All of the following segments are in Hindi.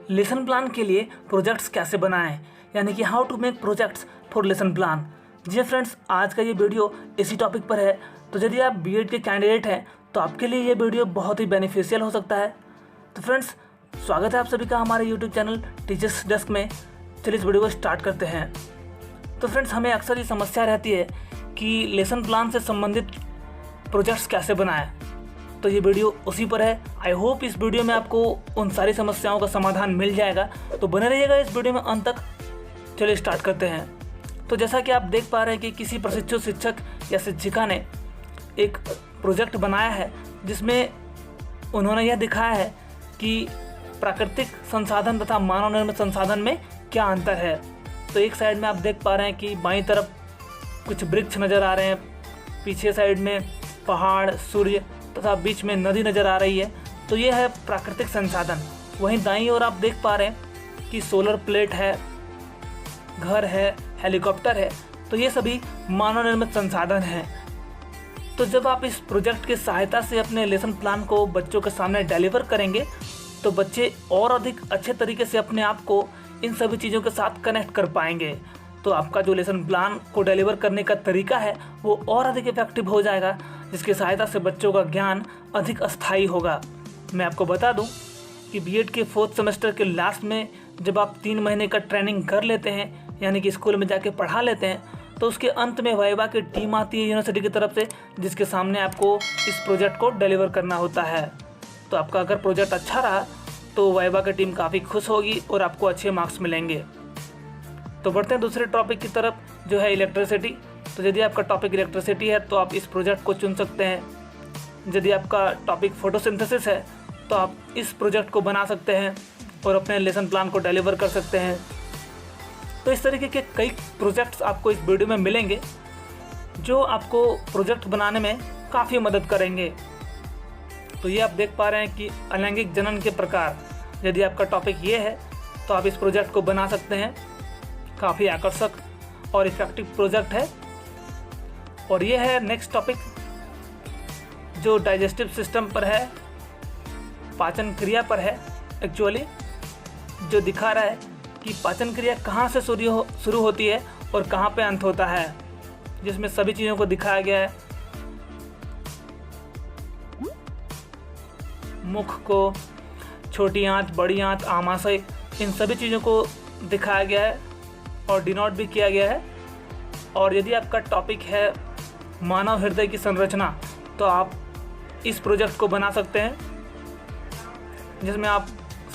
लेसन प्लान के लिए प्रोजेक्ट्स कैसे बनाएं, यानी कि how to make projects for lesson plan. जी फ्रेंड्स, आज का ये वीडियो इसी टॉपिक पर है। तो यदि आप बीएड के कैंडिडेट हैं तो आपके लिए ये वीडियो बहुत ही बेनिफिशियल हो सकता है। तो फ्रेंड्स, स्वागत है आप सभी का हमारे यूट्यूब चैनल टीचर्स डेस्क में। चलिए इस वीडियो को स्टार्ट करते हैं। तो फ्रेंड्स, हमें अक्सर ये समस्या रहती है कि लेसन प्लान से संबंधित प्रोजेक्ट्स कैसे बनाएं। तो ये वीडियो उसी पर है। आई होप इस वीडियो में आपको उन सारी समस्याओं का समाधान मिल जाएगा। तो बने रहिएगा इस वीडियो में अंत तक। चलिए स्टार्ट करते हैं। तो जैसा कि आप देख पा रहे हैं कि किसी प्रशिक्षु शिक्षक या शिक्षिका ने एक प्रोजेक्ट बनाया है जिसमें उन्होंने यह दिखाया है कि प्राकृतिक संसाधन तथा मानव निर्मित संसाधन में क्या अंतर है। तो एक साइड में आप देख पा रहे हैं कि बाईं तरफ कुछ वृक्ष नज़र आ रहे हैं, पीछे साइड में पहाड़, सूर्य तथा बीच में नदी नज़र आ रही है। तो ये है प्राकृतिक संसाधन। वहीं दाईं ओर आप देख पा रहे हैं कि सोलर प्लेट है, घर है, हेलीकॉप्टर है। तो ये सभी मानव निर्मित संसाधन हैं। तो जब आप इस प्रोजेक्ट की सहायता से अपने लेसन प्लान को बच्चों के सामने डिलीवर करेंगे तो बच्चे और अधिक अच्छे तरीके से अपने आप को इन सभी चीज़ों के साथ कनेक्ट कर पाएंगे। तो आपका जो लेसन प्लान को डिलीवर करने का तरीका है वो और अधिक इफेक्टिव हो जाएगा, जिसकी सहायता से बच्चों का ज्ञान अधिक अस्थायी होगा। मैं आपको बता दूं कि बीएड के 4th सेमेस्टर के लास्ट में जब आप 3 महीने का ट्रेनिंग कर लेते हैं, यानी कि स्कूल में जाके पढ़ा लेते हैं, तो उसके अंत में वाइवा की टीम आती है यूनिवर्सिटी की तरफ से, जिसके सामने आपको इस प्रोजेक्ट को डिलीवर करना होता है। तो आपका अगर प्रोजेक्ट अच्छा रहा तो वाइवा की टीम काफ़ी खुश होगी और आपको अच्छे मार्क्स मिलेंगे। तो बढ़ते हैं दूसरे टॉपिक की तरफ, जो है इलेक्ट्रिसिटी। तो यदि आपका टॉपिक इलेक्ट्रिसिटी है तो आप इस प्रोजेक्ट को चुन सकते हैं। यदि आपका टॉपिक फोटोसिंथेसिस है तो आप इस प्रोजेक्ट को बना सकते हैं और अपने लेसन प्लान को डिलीवर कर सकते हैं। तो इस तरीके के कई प्रोजेक्ट्स आपको इस वीडियो में मिलेंगे जो आपको प्रोजेक्ट बनाने में काफ़ी मदद करेंगे। तो ये आप देख पा रहे हैं कि अलैंगिक जनन के प्रकार, यदि आपका टॉपिक ये है तो आप इस प्रोजेक्ट को बना सकते हैं। काफ़ी आकर्षक और इफेक्टिव प्रोजेक्ट है। और ये है नेक्स्ट टॉपिक जो डाइजेस्टिव सिस्टम पर है, पाचन क्रिया पर है। एक्चुअली जो दिखा रहा है कि पाचन क्रिया कहाँ से शुरू होती है और कहाँ पे अंत होता है, जिसमें सभी चीज़ों को दिखाया गया है। मुख को, छोटी आंत, बड़ी आंत, आमाशय, इन सभी चीज़ों को दिखाया गया है और डिनोट भी किया गया है। और यदि आपका टॉपिक है मानव हृदय की संरचना तो आप इस प्रोजेक्ट को बना सकते हैं, जिसमें आप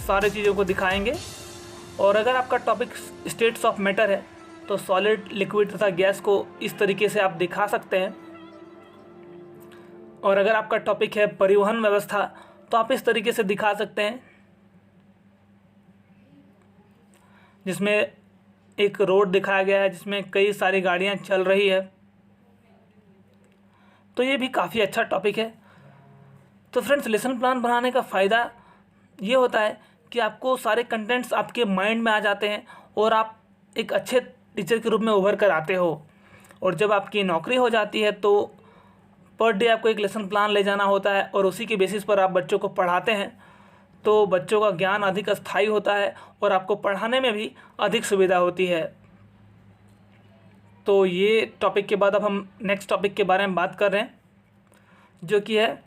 सारी चीज़ों को दिखाएंगे। और अगर आपका टॉपिक स्टेट्स ऑफ मैटर है तो सॉलिड, लिक्विड तथा गैस को इस तरीके से आप दिखा सकते हैं। और अगर आपका टॉपिक है परिवहन व्यवस्था तो आप इस तरीके से दिखा सकते हैं, जिसमें एक रोड दिखाया गया है जिसमें कई सारी गाड़ियां चल रही है। तो ये भी काफ़ी अच्छा टॉपिक है। तो फ्रेंड्स, लेसन प्लान बनाने का फ़ायदा ये होता है कि आपको सारे कंटेंट्स आपके माइंड में आ जाते हैं और आप एक अच्छे टीचर के रूप में उभर कर आते हो। और जब आपकी नौकरी हो जाती है तो पर डे आपको एक लेसन प्लान ले जाना होता है और उसी के बेसिस पर आप बच्चों को पढ़ाते हैं। तो बच्चों का ज्ञान अधिक अस्थायी होता है और आपको पढ़ाने में भी अधिक सुविधा होती है। तो ये टॉपिक के बाद अब हम नेक्स्ट टॉपिक के बारे में बात कर रहे हैं, जो कि है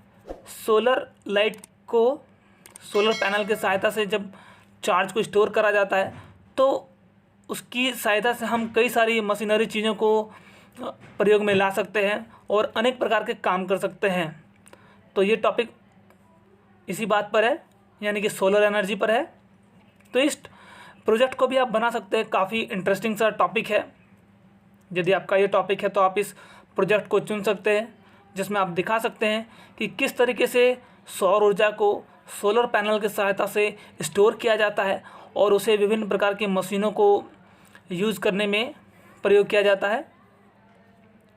सोलर लाइट को सोलर पैनल की सहायता से जब चार्ज को स्टोर करा जाता है तो उसकी सहायता से हम कई सारी मशीनरी चीज़ों को प्रयोग में ला सकते हैं और अनेक प्रकार के काम कर सकते हैं। तो ये टॉपिक इसी बात पर है, यानी कि सोलर एनर्जी पर है। तो इस प्रोजेक्ट को भी आप बना सकते हैं। काफ़ी इंटरेस्टिंग सा टॉपिक है। यदि आपका ये टॉपिक है तो आप इस प्रोजेक्ट को चुन सकते हैं, जिसमें आप दिखा सकते हैं कि किस तरीके से सौर ऊर्जा को सोलर पैनल की सहायता से स्टोर किया जाता है और उसे विभिन्न प्रकार की मशीनों को यूज़ करने में प्रयोग किया जाता है।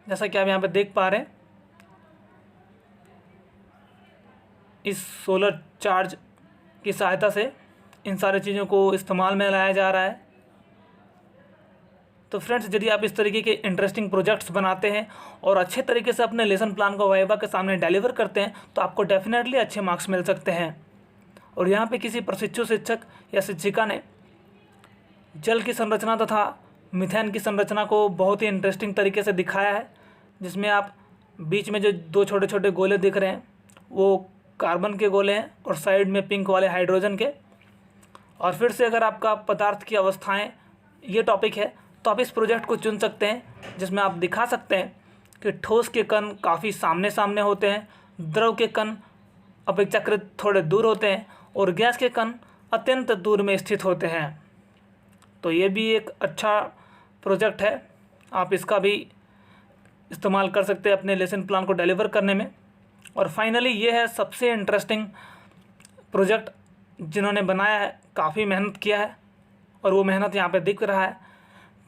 जैसा कि आप यहाँ पर देख पा रहे हैं, इस सोलर चार्ज की सहायता से इन सारी चीज़ों को इस्तेमाल में लाया जा रहा है। तो फ्रेंड्स, यदि आप इस तरीके के इंटरेस्टिंग प्रोजेक्ट्स बनाते हैं और अच्छे तरीके से अपने लेसन प्लान को वाइवा के सामने डिलीवर करते हैं तो आपको डेफिनेटली अच्छे मार्क्स मिल सकते हैं। और यहाँ पे किसी प्रशिक्षु शिक्षक या शिक्षिका ने जल की संरचना तथा मीथेन की संरचना को बहुत ही इंटरेस्टिंग तरीके से दिखाया है, जिसमें आप बीच में जो दो छोटे छोटे गोले दिख रहे हैं वो कार्बन के गोले हैं और साइड में पिंक वाले हाइड्रोजन के। और फिर से अगर आपका पदार्थ की अवस्थाएं ये टॉपिक है तो आप इस प्रोजेक्ट को चुन सकते हैं, जिसमें आप दिखा सकते हैं कि ठोस के कण काफ़ी सामने सामने होते हैं, द्रव के कण अपेक्षाकृत थोड़े दूर होते हैं और गैस के कण अत्यंत दूर में स्थित होते हैं। तो ये भी एक अच्छा प्रोजेक्ट है, आप इसका भी इस्तेमाल कर सकते हैं अपने लेसन प्लान को डिलीवर करने में। और फाइनली ये है सबसे इंटरेस्टिंग प्रोजेक्ट जिन्होंने बनाया है, काफ़ी मेहनत किया है और वो मेहनत यहाँ पे दिख रहा है,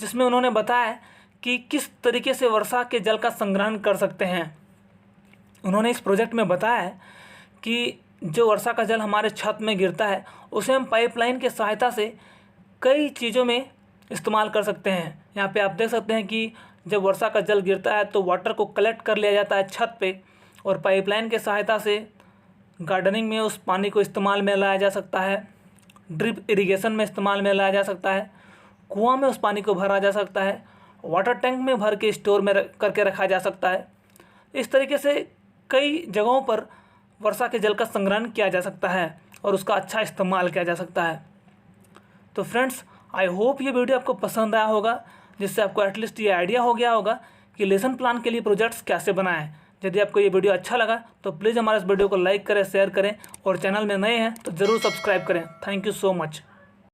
जिसमें उन्होंने बताया है कि किस तरीके से वर्षा के जल का संग्रहण कर सकते हैं। उन्होंने इस प्रोजेक्ट में बताया है कि जो वर्षा का जल हमारे छत में गिरता है उसे हम पाइपलाइन के सहायता से कई चीज़ों में इस्तेमाल कर सकते हैं। यहाँ पे आप देख सकते हैं कि जब वर्षा का जल गिरता है तो वाटर को कलेक्ट कर लिया जाता है छत पे और पाइपलाइन के सहायता से गार्डनिंग में उस पानी को इस्तेमाल में लाया जा सकता है, ड्रिप इरिगेशन में इस्तेमाल में लाया जा सकता है, कुआं में उस पानी को भरा जा सकता है, वाटर टैंक में भर के स्टोर में करके रखा जा सकता है। इस तरीके से कई जगहों पर वर्षा के जल का संग्रहण किया जा सकता है और उसका अच्छा इस्तेमाल किया जा सकता है। तो फ्रेंड्स, आई होप ये वीडियो आपको पसंद आया होगा, जिससे आपको एटलीस्ट ये आइडिया हो गया होगा कि लेसन प्लान के लिए प्रोजेक्ट्स कैसे बनाएं। यदि आपको ये वीडियो अच्छा लगा तो प्लीज़ हमारे इस वीडियो को लाइक करें, शेयर करें और चैनल में नए हैं तो ज़रूर सब्सक्राइब करें। Thank you so much.